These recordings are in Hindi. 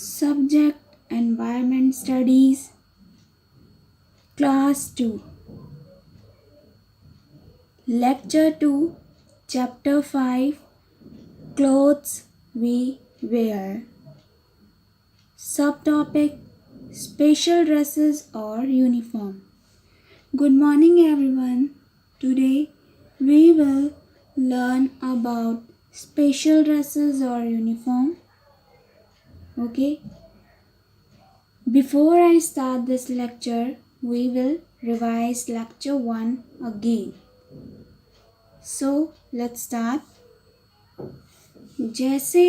Subject Environment Studies, Class 2, Lecture 2, Chapter 5, Clothes we wear. Subtopic Special Dresses or Uniform. Good morning everyone. Today we will learn about special dresses or uniform. Okay. Before I start this lecture, we will revise lecture 1 again. So let's start. जैसे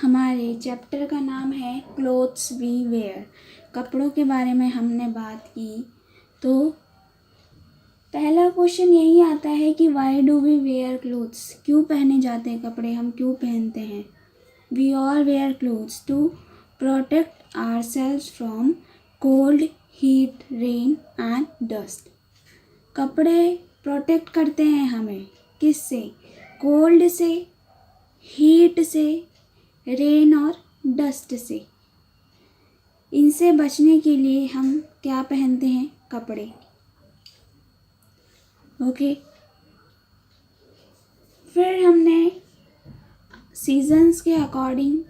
हमारे चैप्टर का नाम है क्लोथ्स वी वेयर, कपड़ों के बारे में हमने बात की, तो पहला क्वेश्चन यही आता है कि why do we wear clothes, क्यों पहने जाते हैं कपड़े, हम क्यों पहनते हैं. We all wear clothes to protect ourselves from cold, heat, rain and dust. कपड़े प्रोटेक्ट करते हैं हमें किससे? कोल्ड से, हीट से, रेन और डस्ट से. इनसे बचने के लिए हम क्या पहनते हैं? कपड़े. ओके. फिर हमने सीजन्स के अकॉर्डिंग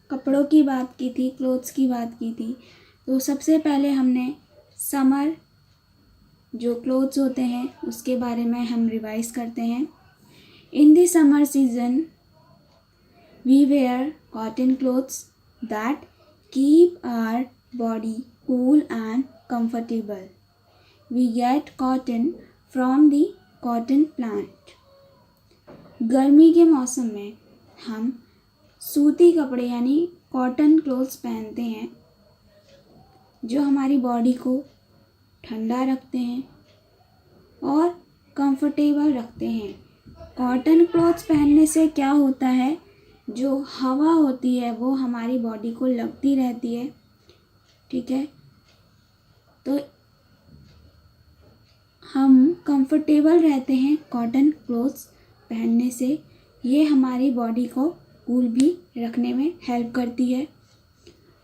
कपड़ों की बात की थी, क्लोथ्स की बात की थी. तो सबसे पहले हमने समर जो क्लोथ्स होते हैं उसके बारे में हम रिवाइज करते हैं. In the summer season we wear cotton clothes that keep our body cool and comfortable. We get cotton from the cotton plant. गर्मी के मौसम में हम सूती कपड़े यानी कॉटन क्लोथ्स पहनते हैं जो हमारी बॉडी को ठंडा रखते हैं और कंफर्टेबल रखते हैं. कॉटन क्लोथ्स पहनने से क्या होता है, जो हवा होती है वो हमारी बॉडी को लगती रहती है. ठीक है, तो हम कंफर्टेबल रहते हैं कॉटन क्लोथ्स पहनने से. ये हमारी बॉडी को कूल भी रखने में हेल्प करती है.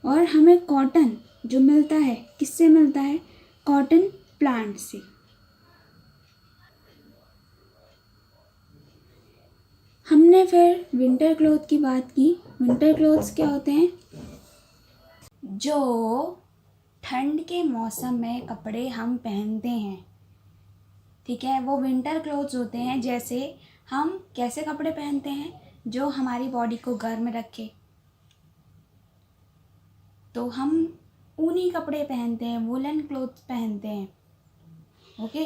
और हमें कॉटन जो मिलता है किससे मिलता है? कॉटन प्लांट से. हमने फिर विंटर क्लोथ की बात की. विंटर क्लोथ्स क्या होते हैं? जो ठंड के मौसम में कपड़े हम पहनते हैं. ठीक है, वो विंटर क्लोथ्स होते हैं. जैसे हम कैसे कपड़े पहनते हैं? जो हमारी बॉडी को गर्म रखे. तो हम ऊनी कपड़े पहनते हैं, वुलन क्लोथ्स पहनते हैं. ओके,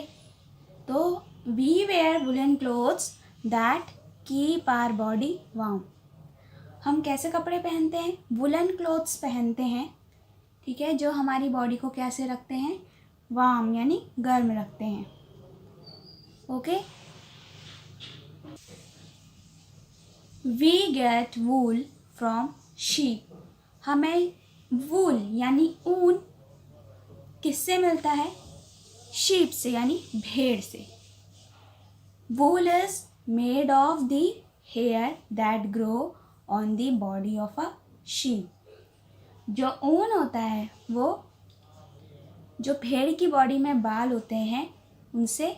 तो we wear woollen clothes that keep our body warm. हम कैसे कपड़े पहनते हैं? वुलन क्लोथ्स पहनते हैं. ठीक है, जो हमारी बॉडी को कैसे रखते हैं? वार्म यानी गर्म रखते हैं. Okay. We get wool from sheep. हमें वूल यानी ऊन किससे मिलता है? शीप से यानी भेड़ से. Wool is made of the hair that grow on the body of a sheep. जो ऊन होता है वो जो भेड़ की बॉडी में बाल होते हैं उनसे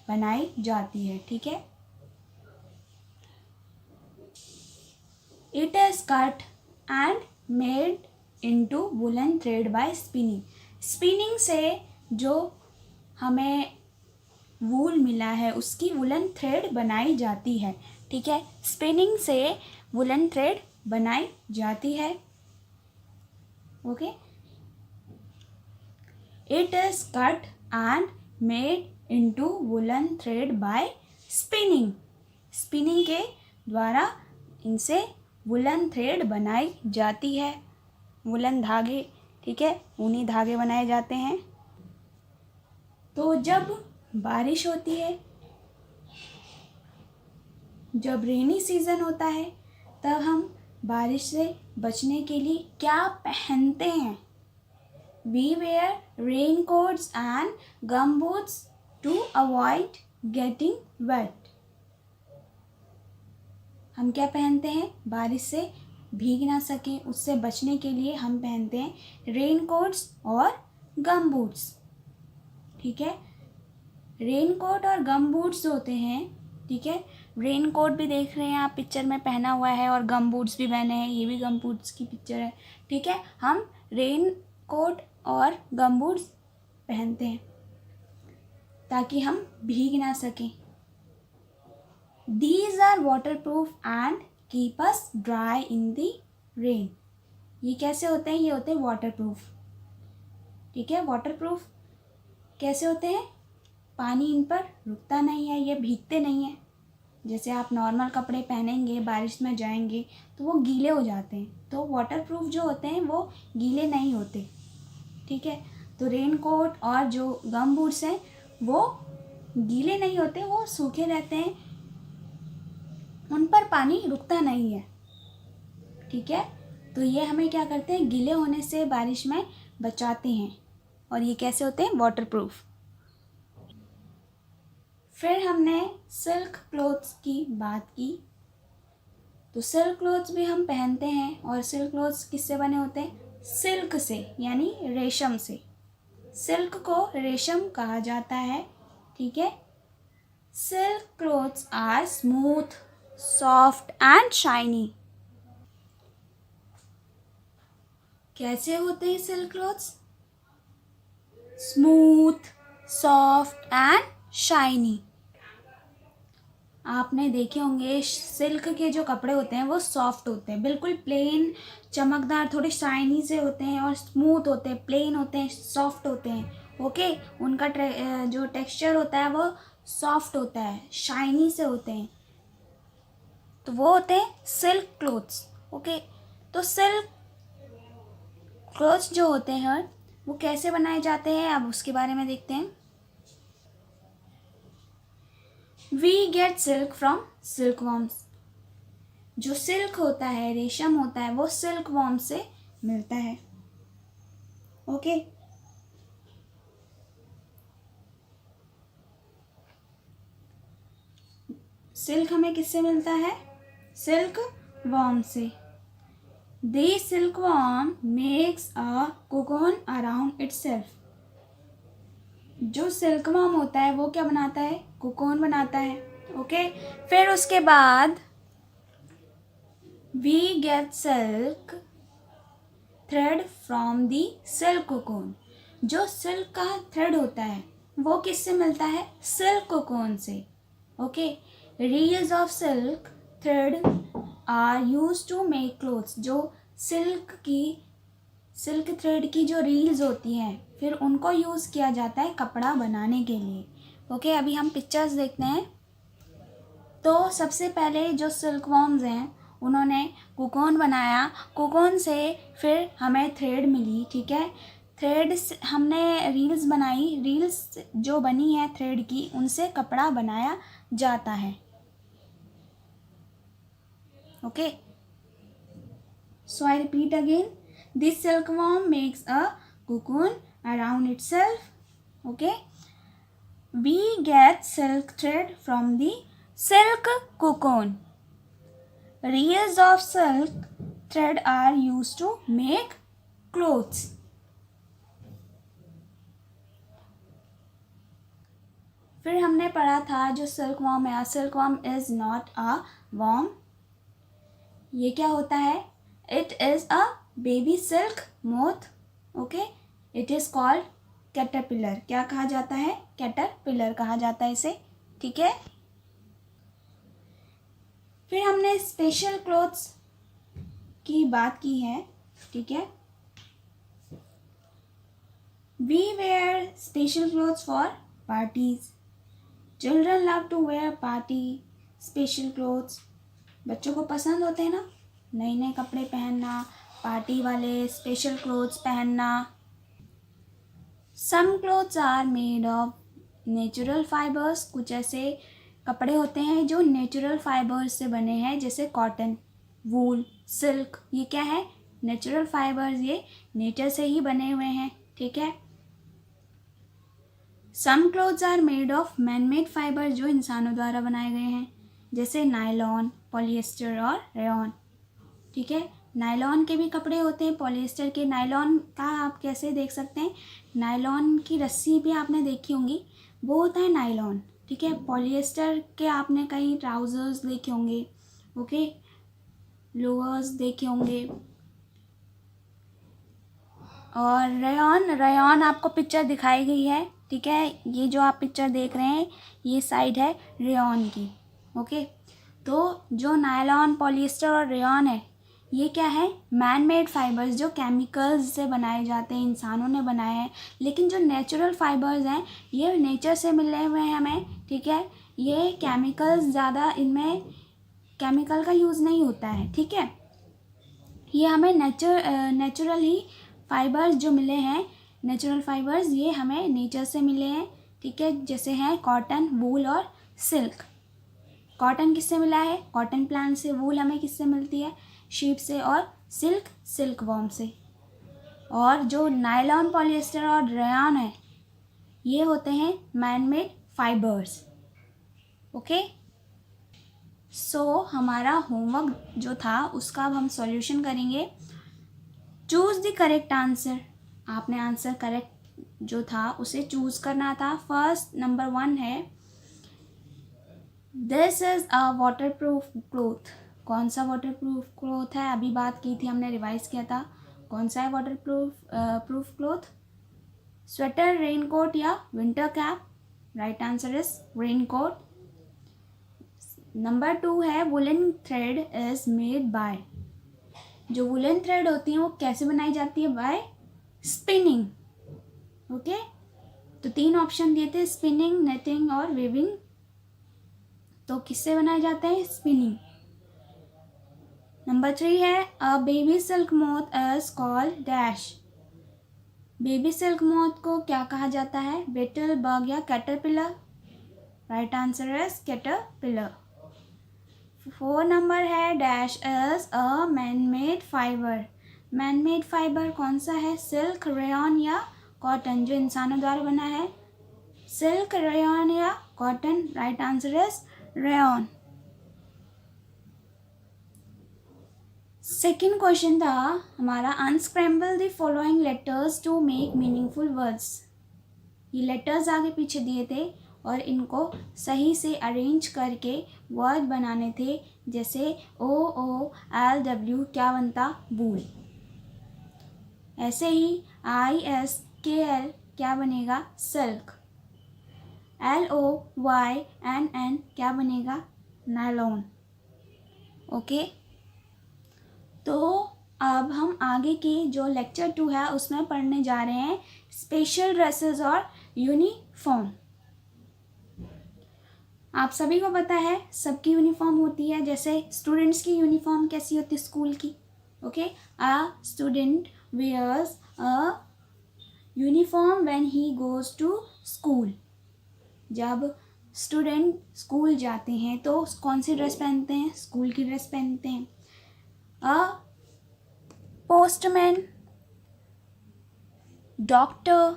बनाई जाती है. ठीक है. It is cut and made into woollen thread by spinning. Spinning से जो हमें वूल मिला है उसकी वुलन थ्रेड बनाई जाती है. ठीक है, स्पिनिंग से वुलन थ्रेड बनाई जाती है. Okay. It is cut and made into woollen thread by spinning. Spinning के द्वारा इनसे वुलन थ्रेड बनाई जाती है. वुलन धागे. ठीक है, ऊनी धागे बनाए जाते हैं. तो जब बारिश होती है, जब रेनी सीजन होता है, तब हम बारिश से बचने के लिए क्या पहनते हैं? We wear raincoats and gum boots to avoid getting wet. हम क्या पहनते हैं? बारिश से भीग ना सकें उससे बचने के लिए हम पहनते हैं रेन कोट्स और गम बूट्स। ठीक है, रेन कोट और गम बूट्स होते हैं, ठीक है, रेन कोट भी देख रहे हैं आप पिक्चर में पहना हुआ है और गम बूट्स भी पहने हैं, ये भी गम बूट्स की पिक्चर है। ठीक है, हम रेन कोट और गम बूट्स पहनते हैं ताकि हम भीग ना सकें। These are waterproof and keep us dry in the rain। ये कैसे होते हैं? ये होते हैं वाटरप्रूफ। ठीक है, वाटरप्रूफ कैसे होते हैं? पानी इन पर रुकता नहीं है, ये भीगते नहीं है। जैसे आप नॉर्मल कपड़े पहनेंगे, बारिश में जाएंगे तो वो गीले हो जाते हैं, तो वाटरप्रूफ जो होते हैं वो गीले नहीं होते। ठीक है, तो रेन कोट और जो गम बूट्स हैं वो गीले नहीं होते, वो सूखे रहते हैं, उन पर पानी रुकता नहीं है। ठीक है, तो ये हमें क्या करते हैं? गीले होने से बारिश में बचाते हैं, और ये कैसे होते हैं? वाटरप्रूफ। फिर हमने सिल्क क्लोथ्स की बात की, तो सिल्क क्लोथ्स भी हम पहनते हैं, और सिल्क क्लोथ्स किससे बने होते हैं? सिल्क से, यानी रेशम से। सिल्क को रेशम कहा जाता है। ठीक है, silk clothes are smooth, soft and shiny. कैसे होते हैं silk clothes? Smooth, soft and shiny. आपने देखे होंगे सिल्क के जो कपड़े होते हैं वो सॉफ्ट होते हैं, बिल्कुल प्लेन, चमकदार, थोड़े शाइनी से होते हैं, और स्मूथ होते हैं, प्लेन होते हैं, सॉफ्ट होते हैं। ओके, उनका जो टेक्सचर होता है वो सॉफ्ट होता है, शाइनी से होते हैं, तो वो होते हैं सिल्क क्लोथ्स। ओके, तो सिल्क क्लोथ्स जो होते हैं वो कैसे बनाए जाते हैं, अब उसके बारे में देखते हैं। We get silk from silkworms। जो सिल्क होता है, रेशम होता है, वो सिल्क वॉर्म से मिलता है। ओके, सिल्क हमें किससे मिलता है? सिल्क वॉर्म से। The silkworm makes a cocoon around itself। जो सिल्कवर्म होता है वो क्या बनाता है? कोकोन बनाता है। ओके, फिर उसके बाद we get silk thread from the silk cocoon. जो सिल्क का थ्रेड होता है वो किससे मिलता है? सिल्क कोकोन से। Okay, reels of silk thread are use to make clothes. जो सिल्क थ्रेड की जो रील्स होती हैं फिर उनको यूज़ किया जाता है कपड़ा बनाने के लिए। ओके, अभी हम पिक्चर्स देखते हैं। तो सबसे पहले जो सिल्कवॉर्म्स हैं उन्होंने कोकोन बनाया, कोकोन से फिर हमें थ्रेड मिली। ठीक है, थ्रेड से हमने रील्स बनाई, रील्स जो बनी है थ्रेड की उनसे कपड़ा बनाया जाता है। Okay, so I repeat again, this silkworm makes a cocoon around itself. Okay, we get silk thread from the silk cocoon. Reels of silk thread are used to make clothes. फिर हमने पढ़ा था जो सिल्क वॉर्म है, silkworm is not a worm. ये क्या होता है? It is a baby silk moth. Okay, it is called caterpillar. क्या कहा जाता है? कैटरपिलर कहा जाता है इसे। ठीक है, फिर हमने स्पेशल क्लोथ्स की बात की है। ठीक है, we wear special clothes for parties. Children love to wear party special clothes. बच्चों को पसंद होते हैं ना नए नए कपड़े पहनना, पार्टी वाले स्पेशल क्लोथ्स पहनना। Some clothes are made of natural fibres. कुछ ऐसे कपड़े होते हैं जो नेचुरल फाइबर्स से बने हैं, जैसे कॉटन, वूल, सिल्क। ये क्या है? नेचुरल फाइबर्स, ये नेचर से ही बने हुए हैं। ठीक है, some clothes are made of man made fibre, जो इंसानों द्वारा बनाए गए हैं, जैसे नायलॉन, पॉलिएस्टर और रेयॉन। ठीक है, नायलॉन के भी कपड़े होते हैं, पॉलिएस्टर के। नायलॉन का आप कैसे देख सकते हैं, नायलॉन की रस्सी भी आपने देखी होंगी, वो होता है नायलॉन, ठीक है। पॉलिएस्टर के आपने कई ट्राउज़र्स देखे होंगे, ओके, लोअर्स देखे होंगे। और रेयॉन आपको पिक्चर दिखाई गई है, ठीक है। ये जो आप पिक्चर देख रहे हैं ये साइड है रेयॉन की, ओके। तो जो नायलॉन, पॉलिएस्टर और रेयॉन है, ये क्या है, मैन मेड फाइबर्स जो केमिकल्स से बनाए जाते हैं, इंसानों ने बनाए हैं। लेकिन जो नेचुरल फाइबर्स हैं ये नेचर से मिले हुए हैं हमें, ठीक है। ये केमिकल्स ज़्यादा, इनमें केमिकल का यूज़ नहीं होता है, ठीक है। ये हमें नेचुरल ही फाइबर्स जो मिले हैं, नेचुरल फाइबर्स ये हमें नेचर से मिले हैं, ठीक है। जैसे हैं कॉटन, वूल और सिल्क। कॉटन किससे मिला है, कॉटन प्लांट से। वूल हमें किससे मिलती है, शीप से। और सिल्क, सिल्क वॉर्म से। और जो नायलॉन, पॉलिएस्टर और रेयॉन है ये होते हैं मैन मेड फाइबर्स, ओके। सो हमारा होमवर्क जो था उसका अब हम सॉल्यूशन करेंगे। Choose the correct answer. आपने आंसर करेक्ट जो था उसे चूज़ करना था। फर्स्ट नंबर 1 है, this is a water proof cloth. कौन सा वाटर प्रूफ क्लोथ है, अभी बात की थी हमने, रिवाइज किया था। कौन सा है water proof cloth, sweater, raincoat या winter cap. Right answer is raincoat. Number 2 है, woollen thread is made by. जो वुलन थ्रेड होती है वो कैसे बनाई जाती है, बाय स्पिनिंग, ओके। तो 3 ऑप्शन दिए थे, स्पिनिंग, नेटिंग और वेविंग। तो किससे बनाए जाते हैं, स्पिनिंग। नंबर 3 है, a baby silk moth is called dash. Baby silk moth को क्या कहा जाता है, बेटल, बग या caterpillar. Right answer is caterpillar. 4 number है, dash is a man made fibre. Man made fibre कौन सा है, सिल्क, रेयॉन या कॉटन। जो इंसानों द्वारा बना है, सिल्क, रेयॉन या cotton. Right answer is rayon. Second question था हमारा, unscramble the following letters to make meaningful words. ये लेटर्स आगे पीछे दिए थे और इनको सही से अरेंज करके वर्ड बनाने थे। जैसे OOLW क्या बनता, वूल। ऐसे ही ISKL क्या बनेगा, सिल्क। LOYNN क्या बनेगा, नायलॉन, ओके। तो अब हम आगे की जो लेक्चर 2 है उसमें पढ़ने जा रहे हैं स्पेशल ड्रेसेस और यूनिफॉर्म। आप सभी को पता है सबकी यूनिफॉर्म होती है। जैसे स्टूडेंट्स की यूनिफॉर्म कैसी होती है, स्कूल की, okay. A student wears a uniform when he goes to school. जब स्टूडेंट स्कूल जाते हैं तो कौन सी ड्रेस पहनते हैं, स्कूल की ड्रेस पहनते हैं। अ postman, doctor,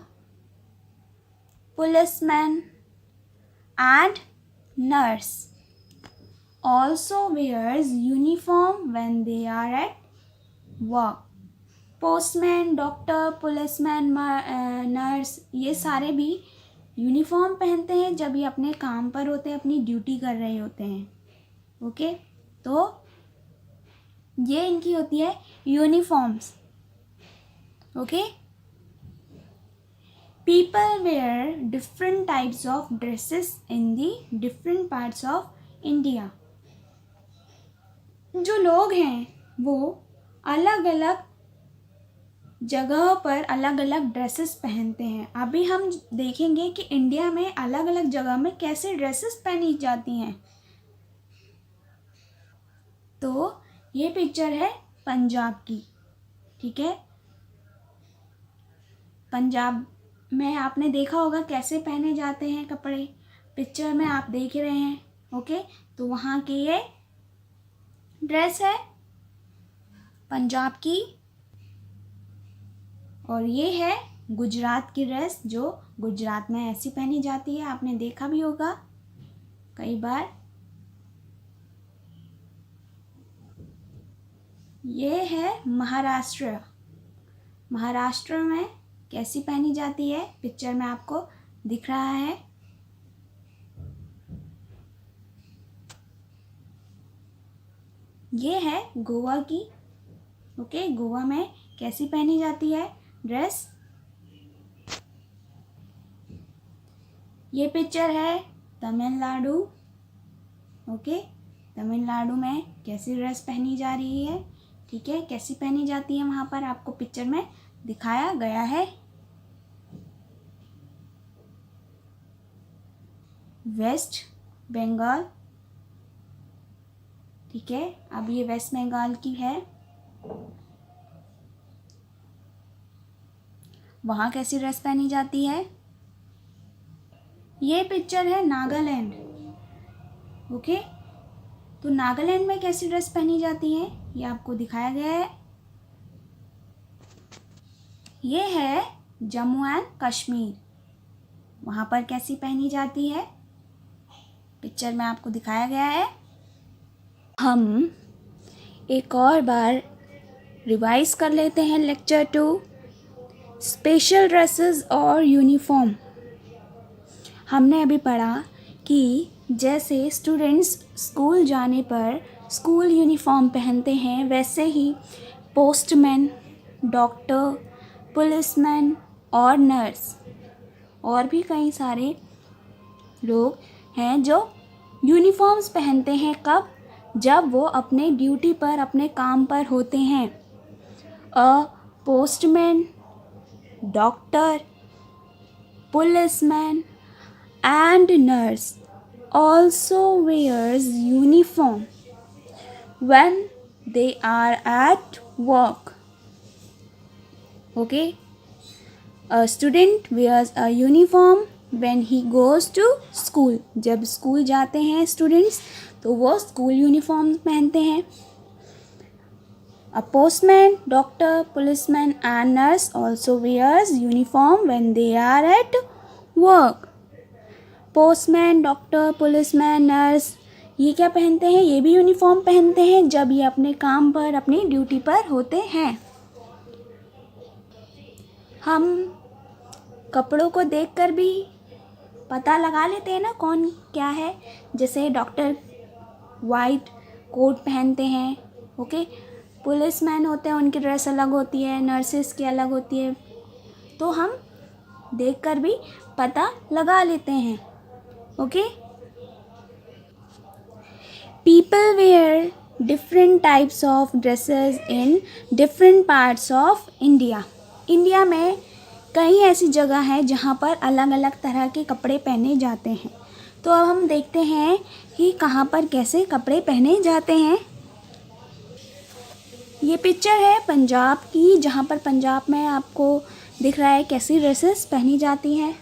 policeman and nurse also wears uniform when they are at work. Postman, doctor, policeman, nurse ये सारे भी यूनिफॉर्म पहनते हैं जब ये अपने काम पर होते हैं, अपनी ड्यूटी कर रहे होते हैं, ओके। तो ये इनकी होती है uniforms, okay. People wear different types of dresses in the different parts of India. जो लोग हैं वो अलग अलग जगहों पर अलग अलग ड्रेसेस पहनते हैं। अभी हम देखेंगे कि इंडिया में अलग अलग जगह में कैसे ड्रेसेस पहनी जाती हैं। तो ये पिक्चर है पंजाब की, ठीक है। पंजाब में आपने देखा होगा कैसे पहने जाते हैं कपड़े, पिक्चर में आप देख रहे हैं, ओके। तो वहाँ की ये ड्रेस है पंजाब की। और ये है गुजरात की ड्रेस, जो गुजरात में ऐसी पहनी जाती है, आपने देखा भी होगा कई बार। ये है महाराष्ट्र। महाराष्ट्र में कैसी पहनी जाती है पिक्चर में आपको दिख रहा है। ये है गोवा की। ओके, गोवा में कैसी पहनी जाती है ड्रेस। ये पिक्चर है तमिलनाडु। ओके, तमिलनाडु में कैसी ड्रेस पहनी जा रही है, ठीक है, कैसी पहनी जाती है वहाँ पर आपको पिक्चर में दिखाया गया है। वेस्ट बंगाल, ठीक है, अब ये वेस्ट बंगाल की है। वहाँ कैसी ड्रेस पहनी जाती है। ये पिक्चर है नागालैंड। ओके, तो नागालैंड में कैसी ड्रेस पहनी जाती है ये आपको दिखाया गया है। ये है जम्मू एंड कश्मीर, वहाँ पर कैसी पहनी जाती है पिक्चर में आपको दिखाया गया है। हम एक और बार रिवाइज कर लेते हैं लेक्चर 2, स्पेशल ड्रेसेस और यूनिफॉर्म। हमने अभी पढ़ा कि जैसे स्टूडेंट्स स्कूल जाने पर स्कूल यूनिफॉर्म पहनते हैं, वैसे ही पोस्टमैन, डॉक्टर, पुलिसमैन और नर्स और भी कई सारे लोग हैं जो यूनिफॉर्म्स पहनते हैं। कब? जब वो अपने ड्यूटी पर, अपने काम पर होते हैं। अ postman, doctor, policeman and nurse also wears uniform when they are at work. Okay, a student wears a uniform when he goes to school. जब स्कूल जाते हैं स्टूडेंट्स तो वो स्कूल यूनिफॉर्म पहनते हैं। A postman, doctor, policeman and nurse also wears uniform when they are at work. Postman, doctor, policeman, nurse ये क्या पहनते हैं, ये भी यूनिफॉर्म पहनते हैं जब ये अपने काम पर, अपनी ड्यूटी पर होते हैं। हम कपड़ों को देखकर भी पता लगा लेते हैं ना कौन क्या है। जैसे डॉक्टर वाइट कोट पहनते हैं। ओके, पुलिसमैन होते हैं, उनकी ड्रेस अलग होती है, नर्सेस की अलग होती है, तो हम देखकर भी पता लगा लेते हैं। Okay, people wear different types of dresses in different parts of India. India में कई ऐसी जगह है जहाँ पर अलग अलग तरह के कपड़े पहने जाते हैं। तो अब हम देखते हैं कि कहाँ पर कैसे कपड़े पहने जाते हैं। ये पिक्चर है पंजाब की, जहाँ पर पंजाब में आपको दिख रहा है कैसी ड्रेसेस पहनी जाती हैं।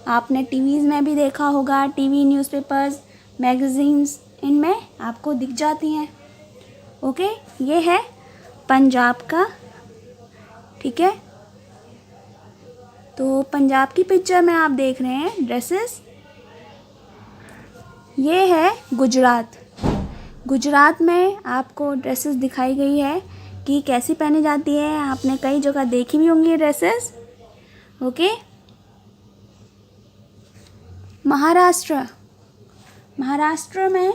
आपने टीवीज़ में भी देखा होगा, टीवी, न्यूज़पेपर्स, मैगज़ीन्स, इनमें आपको दिख जाती हैं। ओके, ये है पंजाब का, ठीक है। तो पंजाब की पिक्चर में आप देख रहे हैं ड्रेसेस। ये है गुजरात। गुजरात में आपको ड्रेसेस दिखाई गई है कि कैसी पहनी जाती है। आपने कई जगह देखी भी होंगी ड्रेसेस। ओके, महाराष्ट्र। महाराष्ट्र में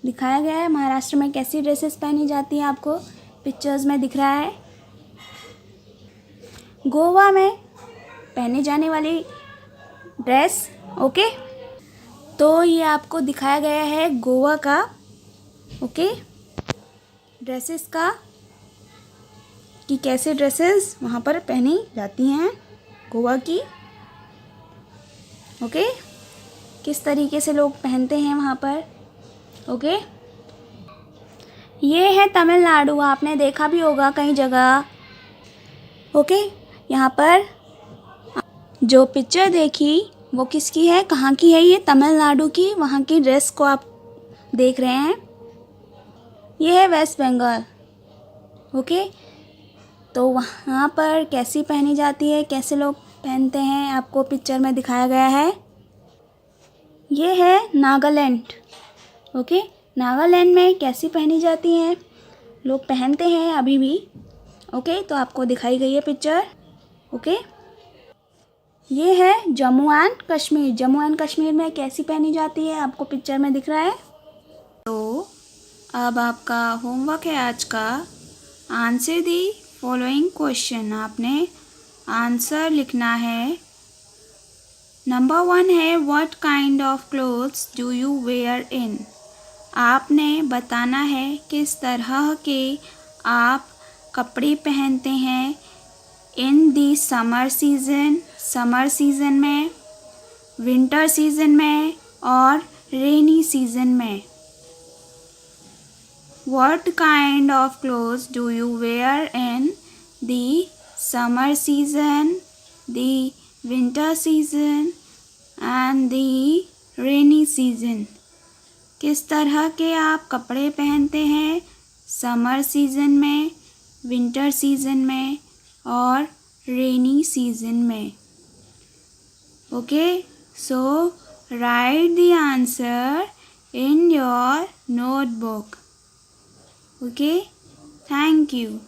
दिखाया गया है महाराष्ट्र में कैसी ड्रेसेस पहनी जाती हैं, आपको पिक्चर्स में दिख रहा है। गोवा में पहने जाने वाली ड्रेस। ओके, तो ये आपको दिखाया गया है गोवा का, ओके, ड्रेसेस का, कि कैसे ड्रेसेस वहाँ पर पहनी जाती हैं गोवा की। ओके, किस तरीके से लोग पहनते हैं वहाँ पर। ओके, ये है तमिलनाडु, आपने देखा भी होगा कई जगह। ओके, यहाँ पर जो पिक्चर देखी वो किसकी है, कहाँ की है, ये तमिलनाडु की, वहाँ की ड्रेस को आप देख रहे हैं। ये है वेस्ट बंगाल। ओके, तो वहाँ पर कैसी पहनी जाती है, कैसे लोग पहनते हैं, आपको पिक्चर में दिखाया गया है। ये है नागालैंड। ओके, नागालैंड में कैसी पहनी जाती हैं लोग पहनते हैं अभी भी। ओके, तो आपको दिखाई गई है पिक्चर। ओके, ये है जम्मू एंड कश्मीर। जम्मू एंड कश्मीर में कैसी पहनी जाती है आपको पिक्चर में दिख रहा है। तो अब आपका होमवर्क है आज का, आंसर दी फॉलोइंग क्वेश्चन। आपने आंसर लिखना है। नंबर 1 है what kind of clothes do you wear in. आपने बताना है किस तरह के आप कपड़े पहनते हैं इन दी समर सीज़न में, विंटर सीज़न में और रेनी सीज़न में। What kind of clothes do you wear in the summer season, the winter season and the rainy season? किस तरह के आप कपड़े पहनते हैं समर सीज़न में, विंटर सीज़न में और रेनी सीज़न में। Okay, so right the answer in your notebook. Okay, thank you.